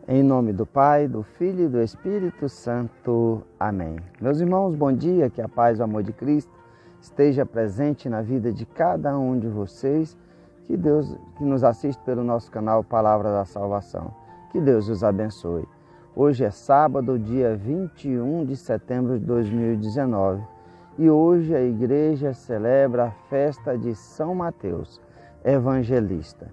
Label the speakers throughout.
Speaker 1: Em nome do Pai, do Filho e do Espírito Santo. Amém. Meus irmãos, bom dia, que a paz e o amor de Cristo esteja presente na vida de cada um de vocês, que Deus que nos assiste pelo nosso canal Palavra da Salvação. Que Deus os abençoe. Hoje é sábado, dia 21 de setembro de 2019, e hoje a igreja celebra a festa de São Mateus, evangelista.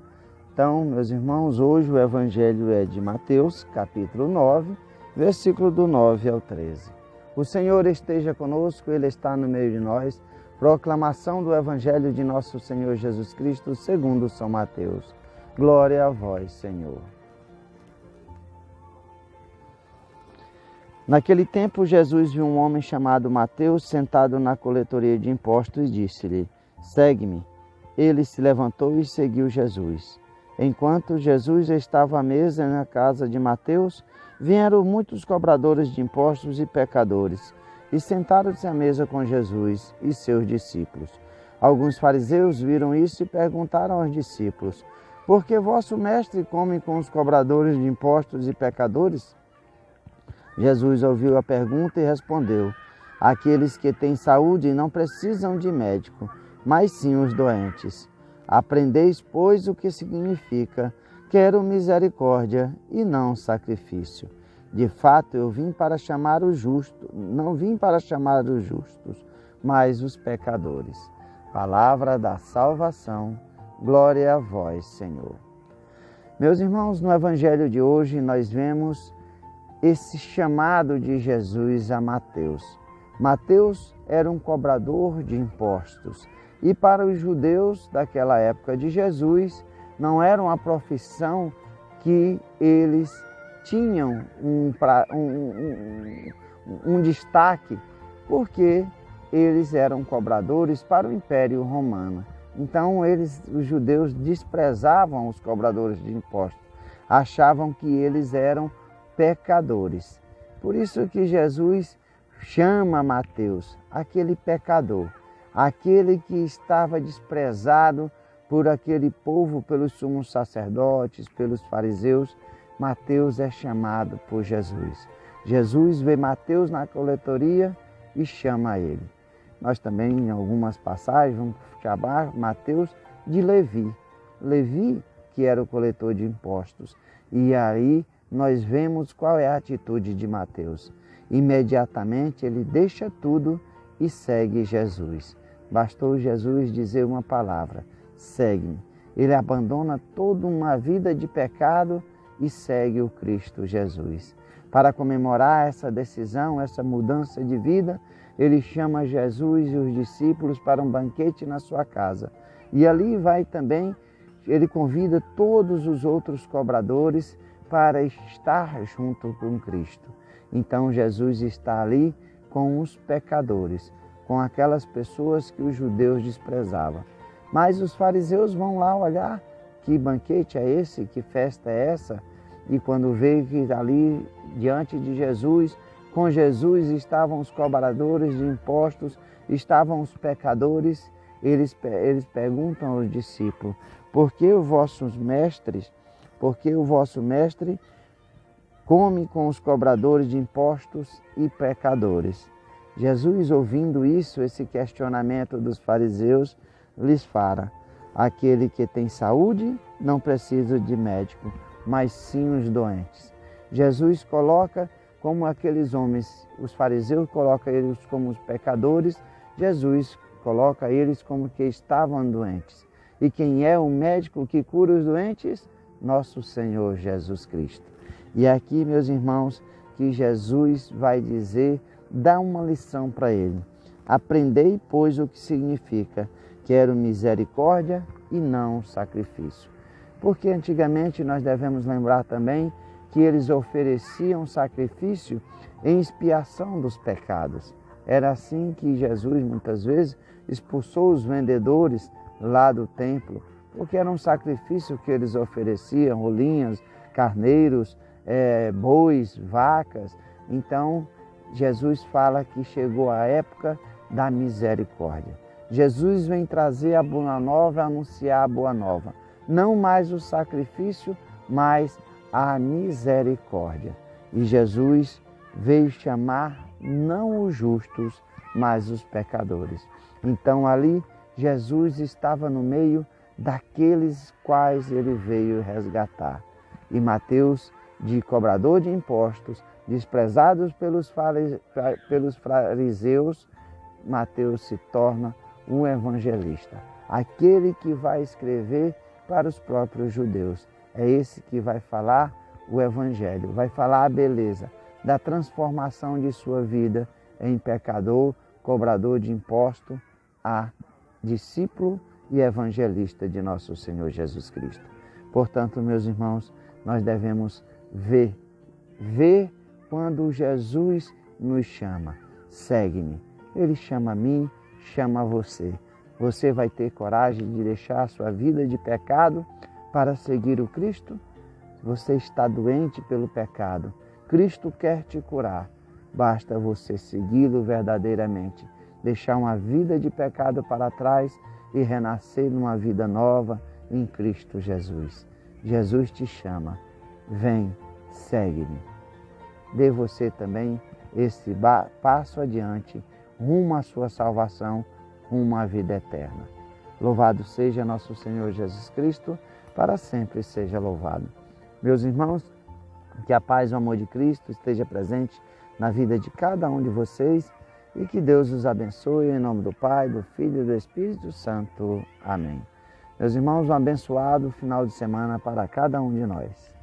Speaker 1: Então, meus irmãos, hoje o Evangelho é de Mateus, capítulo 9, versículo do 9 ao 13. O Senhor esteja conosco, Ele está no meio de nós. Proclamação do Evangelho de nosso Senhor Jesus Cristo, segundo São Mateus. Glória a vós, Senhor. Naquele tempo, Jesus viu um homem chamado Mateus sentado na coletoria de impostos e disse-lhe: segue-me. Ele se levantou e seguiu Jesus. Enquanto Jesus estava à mesa na casa de Mateus, vieram muitos cobradores de impostos e pecadores, e sentaram-se à mesa com Jesus e seus discípulos. Alguns fariseus viram isso e perguntaram aos discípulos: por que vosso mestre come com os cobradores de impostos e pecadores? Jesus ouviu a pergunta e respondeu: aqueles que têm saúde não precisam de médico, mas sim os doentes. Aprendeis, pois, o que significa: quero misericórdia e não sacrifício. De fato, eu vim para chamar os justos, não vim para chamar os justos, mas os pecadores. Palavra da salvação, glória a vós, Senhor. Meus irmãos, no Evangelho de hoje nós vemos esse chamado de Jesus a Mateus. Mateus era um cobrador de impostos. E para os judeus daquela época de Jesus, não era uma profissão que eles tinham um destaque, porque eles eram cobradores para o Império Romano. Então, os judeus desprezavam os cobradores de impostos, achavam que eles eram pecadores. Por isso que Jesus chama Mateus, aquele pecador, aquele que estava desprezado por aquele povo, pelos sumos sacerdotes, pelos fariseus. Mateus é chamado por Jesus. Jesus vê Mateus na coletoria e chama ele. Nós também, em algumas passagens, vamos chamar Mateus de Levi. Levi, que era o coletor de impostos. E aí nós vemos qual é a atitude de Mateus. Imediatamente ele deixa tudo e segue Jesus. Bastou Jesus dizer uma palavra: segue-me. Ele abandona toda uma vida de pecado e segue o Cristo Jesus. Para comemorar essa decisão, essa mudança de vida, ele chama Jesus e os discípulos para um banquete na sua casa. E ali ele convida todos os outros cobradores para estar junto com Cristo. Então Jesus está ali com os pecadores, com aquelas pessoas que os judeus desprezavam. Mas os fariseus vão lá olhar: que banquete é esse? Que festa é essa? E quando veem que ali diante de Jesus, com Jesus estavam os cobradores de impostos, estavam os pecadores, eles perguntam aos discípulos: por que o vosso mestre come com os cobradores de impostos e pecadores? Jesus, ouvindo isso, esse questionamento dos fariseus, lhes fala: aquele que tem saúde não precisa de médico, mas sim os doentes. Jesus coloca como aqueles homens, os fariseus colocam eles como os pecadores, Jesus coloca eles como que estavam doentes. E quem é o médico que cura os doentes? Nosso Senhor Jesus Cristo. E aqui, meus irmãos, que Jesus vai dizer, dá uma lição para ele: aprendei, pois, o que significa: quero misericórdia e não sacrifício. Porque antigamente nós devemos lembrar também que eles ofereciam sacrifício em expiação dos pecados. Era assim que Jesus muitas vezes expulsou os vendedores lá do templo, porque era um sacrifício que eles ofereciam: rolinhas, carneiros, bois, vacas. Então Jesus fala que chegou a época da misericórdia. Jesus vem trazer a boa nova, anunciar a boa nova. Não mais o sacrifício, mas a misericórdia. E Jesus veio chamar não os justos, mas os pecadores. Então ali Jesus estava no meio daqueles quais ele veio resgatar. E Mateus, de cobrador de impostos, desprezados pelos fariseus, Mateus se torna um evangelista. Aquele que vai escrever para os próprios judeus. É esse que vai falar o evangelho, vai falar a beleza da transformação de sua vida em pecador, cobrador de imposto, a discípulo e evangelista de nosso Senhor Jesus Cristo. Portanto, meus irmãos, nós devemos ver quando Jesus nos chama. Segue-me. Ele chama a mim, chama a você. Você vai ter coragem de deixar a sua vida de pecado para seguir o Cristo? Você está doente pelo pecado. Cristo quer te curar. Basta você segui-lo verdadeiramente, deixar uma vida de pecado para trás e renascer numa vida nova em Cristo Jesus. Jesus te chama. Vem, segue-me. Dê você também esse passo adiante, rumo à sua salvação, rumo à vida eterna. Louvado seja nosso Senhor Jesus Cristo, para sempre seja louvado. Meus irmãos, que a paz e o amor de Cristo esteja presente na vida de cada um de vocês e que Deus os abençoe em nome do Pai, do Filho e do Espírito Santo. Amém. Meus irmãos, um abençoado final de semana para cada um de nós.